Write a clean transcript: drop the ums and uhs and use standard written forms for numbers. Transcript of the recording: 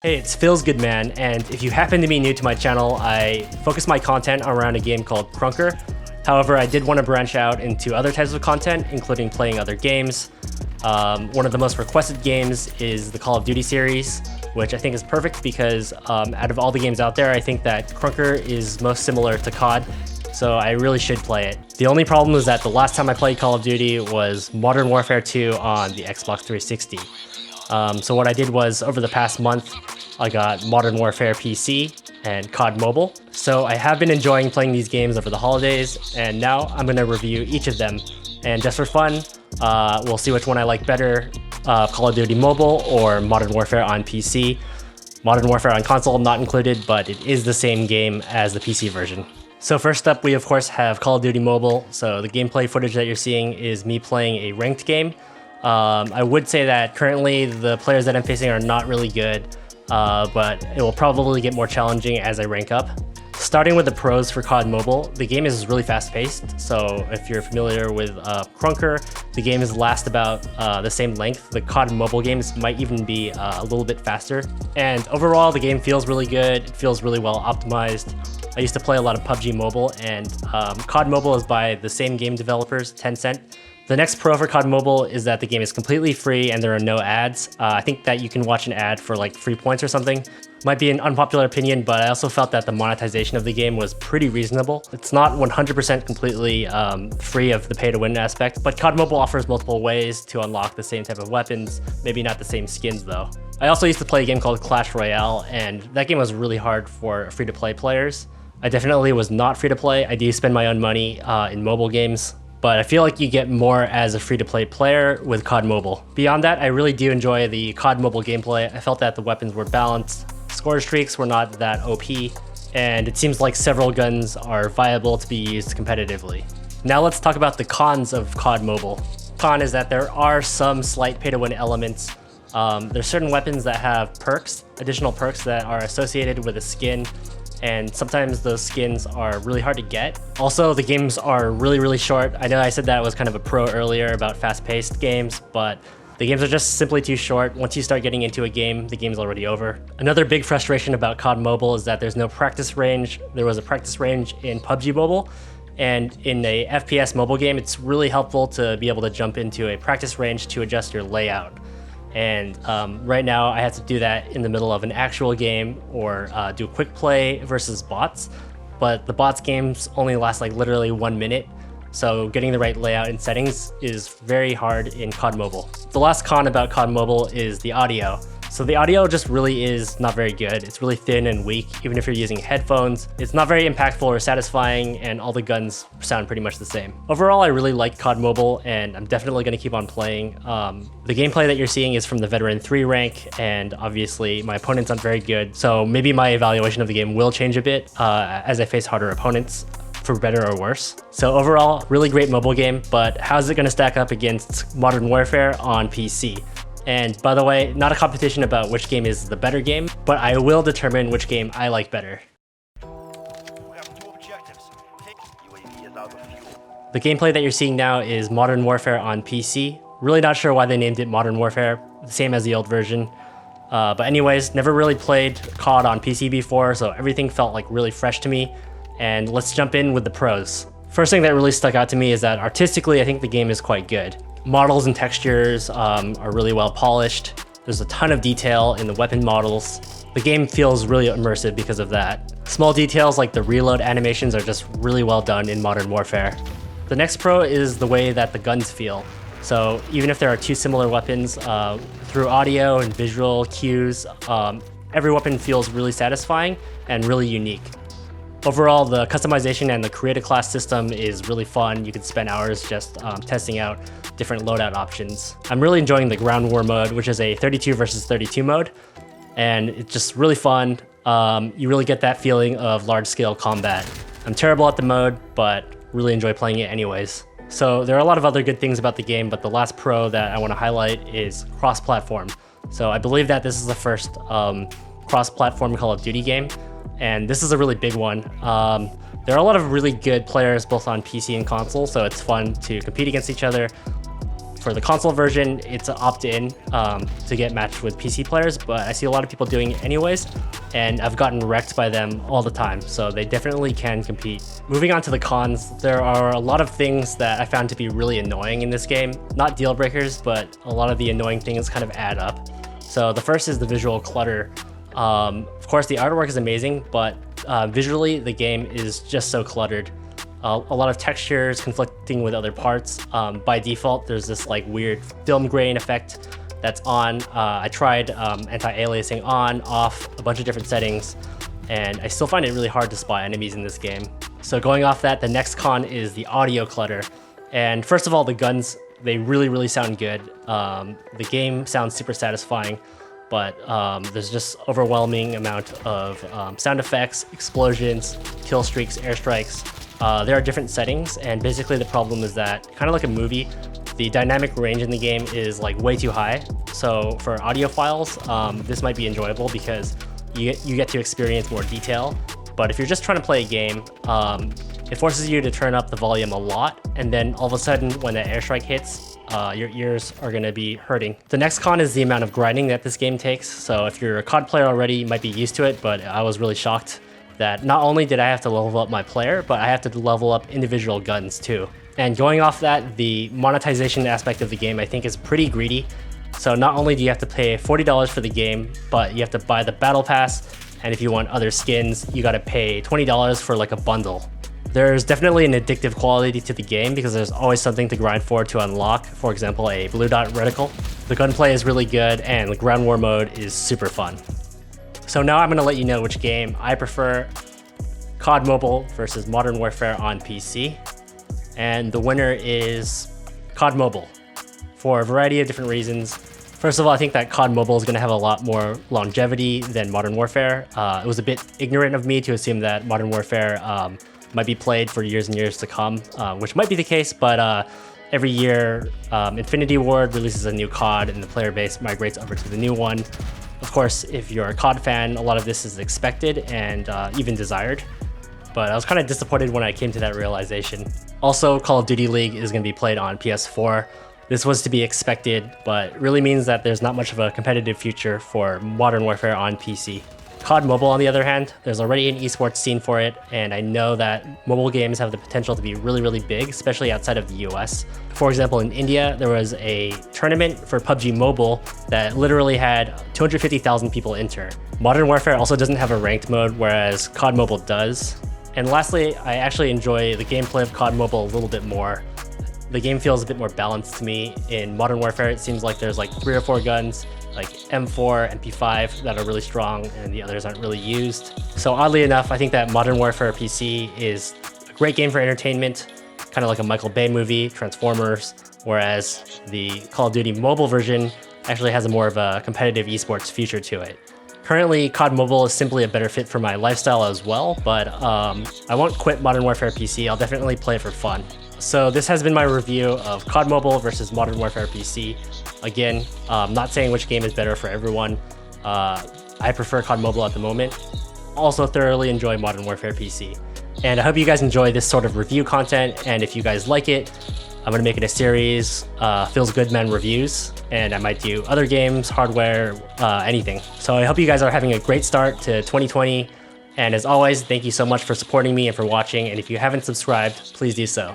Hey, it's Philzgoodman, and if you happen to be new to my channel, I focus my content around a game called Krunker. However, I did want to branch out into other types of content, including playing other games. One of the most requested games is the Call of Duty series, which I think is perfect because out of all the games out there, I think that Krunker is most similar to COD, so I really should play it. The only problem is that the last time I played Call of Duty was Modern Warfare 2 on the Xbox 360. So what I did was, over the past month, I got Modern Warfare PC and COD Mobile. So I have been enjoying playing these games over the holidays, and now I'm going to review each of them. And just for fun, we'll see which one I like better, Call of Duty Mobile or Modern Warfare on PC. Modern Warfare on console not included, but it is the same game as the PC version. So first up, we of course have Call of Duty Mobile. So the gameplay footage that you're seeing is me playing a ranked game. I would say that currently the players that I'm facing are not really good, but it will probably get more challenging as I rank up. Starting with the pros for COD Mobile, the game is really fast-paced, so if you're familiar with Krunker, the games last about the same length. The COD Mobile games might even be a little bit faster. And overall, the game feels really good. It feels really well optimized. I used to play a lot of PUBG Mobile, and COD Mobile is by the same game developers, Tencent. The next pro for COD Mobile is that the game is completely free and there are no ads. I think that you can watch an ad for like 3 points or something. Might be an unpopular opinion, but I also felt that the monetization of the game was pretty reasonable. It's not 100% completely free of the pay-to-win aspect, but COD Mobile offers multiple ways to unlock the same type of weapons, maybe not the same skins though. I also used to play a game called Clash Royale, and that game was really hard for free-to-play players. I definitely was not free-to-play. I do spend my own money in mobile games, but I feel like you get more as a free-to-play player with COD Mobile. Beyond that, I really do enjoy the COD Mobile gameplay. I felt that the weapons were balanced, score streaks were not that OP, and it seems like several guns are viable to be used competitively. Now let's talk about the cons of COD Mobile. Con is that there are some slight pay-to-win elements. There's certain weapons that have perks, additional perks that are associated with a skin, and sometimes those skins are really hard to get. Also, the games are really short. I know I said that was kind of a pro earlier about fast-paced games, but the games are just simply too short. Once you start getting into a game, the game's already over. Another big frustration about COD Mobile is that there's no practice range. There was a practice range in PUBG Mobile, and in a FPS mobile game, it's really helpful to be able to jump into a practice range to adjust your layout. And right now I have to do that in the middle of an actual game or do a quick play versus bots, but the bots games only last like literally 1 minute, so getting the right layout and settings is very hard in COD Mobile. The last con about COD Mobile is the audio. So the audio just really is not very good. It's really thin and weak, even if you're using headphones. It's not very impactful or satisfying, and all the guns sound pretty much the same. Overall, I really like COD Mobile, and I'm definitely going to keep on playing. The gameplay that you're seeing is from the Veteran 3 rank, and obviously my opponents aren't very good, so maybe my evaluation of the game will change a bit as I face harder opponents, for better or worse. So overall, really great mobile game, but how's it going to stack up against Modern Warfare on PC? And by the way, not a competition about which game is the better game, but I will determine which game I like better. The gameplay that you're seeing now is Modern Warfare on PC. Really not sure why they named it Modern Warfare, the same as the old version. But anyways, never really played COD on PC before, so everything felt like really fresh to me. And let's jump in with the pros. First thing that really stuck out to me is that artistically, I think the game is quite good. Models and textures are really well polished. There's a ton of detail in the weapon models. The game feels really immersive because of that. Small details like the reload animations are just really well done in Modern Warfare. The next pro is the way that the guns feel. So even if there are two similar weapons, through audio and visual cues, every weapon feels really satisfying and really unique. Overall, the customization and the creator class system is really fun. You can spend hours just testing out different loadout options. I'm really enjoying the ground war mode, which is a 32 versus 32 mode, and it's just really fun. You really get that feeling of large-scale combat. I'm terrible at the mode, but really enjoy playing it anyways. So there are a lot of other good things about the game, but the last pro that I want to highlight is cross-platform. So I believe that this is the first cross-platform Call of Duty game, and this is a really big one. There are a lot of really good players both on PC and console, so it's fun to compete against each other. For the console version, it's an opt-in to get matched with PC players, but I see a lot of people doing it anyways, and I've gotten wrecked by them all the time, so they definitely can compete. Moving on to the cons, there are a lot of things that I found to be really annoying in this game. Not deal breakers, but a lot of the annoying things kind of add up. So the first is the visual clutter. Of course, the artwork is amazing, but visually, the game is just so cluttered. A lot of textures conflicting with other parts. By default, there's this like weird film grain effect that's on. I tried anti-aliasing on, off, a bunch of different settings, and I still find it really hard to spot enemies in this game. So going off that, the next con is the audio clutter. And first of all, the guns, they really sound good. The game sounds super satisfying, but there's just overwhelming amount of sound effects, explosions, kill streaks, airstrikes. There are different settings, and basically the problem is that, kind of like a movie, the dynamic range in the game is like way too high. So for audiophiles, this might be enjoyable because you get to experience more detail. But if you're just trying to play a game, it forces you to turn up the volume a lot, and then all of a sudden when that airstrike hits, your ears are going to be hurting. The next con is the amount of grinding that this game takes. So if you're a COD player already, you might be used to it, but I was really shocked that not only did I have to level up my player, but I have to level up individual guns too. And going off that, the monetization aspect of the game I think is pretty greedy. So not only do you have to pay $40 for the game, but you have to buy the battle pass, and if you want other skins, you gotta pay $20 for like a bundle. There's definitely an addictive quality to the game because there's always something to grind for to unlock, for example a blue dot reticle. The gunplay is really good, and the ground war mode is super fun. So now I'm going to let you know which game I prefer, COD Mobile versus Modern Warfare on PC. And the winner is COD Mobile for a variety of different reasons. First of all, I think that COD Mobile is going to have a lot more longevity than Modern Warfare. It was a bit ignorant of me to assume that Modern Warfare might be played for years and years to come, which might be the case, but every year Infinity Ward releases a new COD and the player base migrates over to the new one. Of course, if you're a COD fan, a lot of this is expected and even desired, but I was kind of disappointed when I came to that realization. Also, Call of Duty League is going to be played on PS4. This was to be expected, but really means that there's not much of a competitive future for Modern Warfare on PC. COD Mobile, on the other hand, there's already an esports scene for it, and I know that mobile games have the potential to be really big, especially outside of the US. For example, in India, there was a tournament for PUBG Mobile that literally had 250,000 people enter. Modern Warfare also doesn't have a ranked mode, whereas COD Mobile does. And lastly, I actually enjoy the gameplay of COD Mobile a little bit more. The game feels a bit more balanced to me. In Modern Warfare, it seems like there's like 3 or 4 guns, like M4, MP5 that are really strong, and the others aren't really used. So oddly enough, I think that Modern Warfare PC is a great game for entertainment, kind of like a Michael Bay movie, Transformers, whereas the Call of Duty Mobile version actually has a more of a competitive esports future to it. Currently, COD Mobile is simply a better fit for my lifestyle as well, but I won't quit Modern Warfare PC. I'll definitely play it for fun. So this has been my review of COD Mobile versus Modern Warfare PC. Again, not saying which game is better for everyone. I prefer COD Mobile at the moment. Also thoroughly enjoy Modern Warfare PC. And I hope you guys enjoy this sort of review content, and if you guys like it, I'm gonna make it a series, Philzgoodman reviews, and I might do other games, hardware, anything. So I hope you guys are having a great start to 2020, and as always, thank you so much for supporting me and for watching, and if you haven't subscribed, please do so.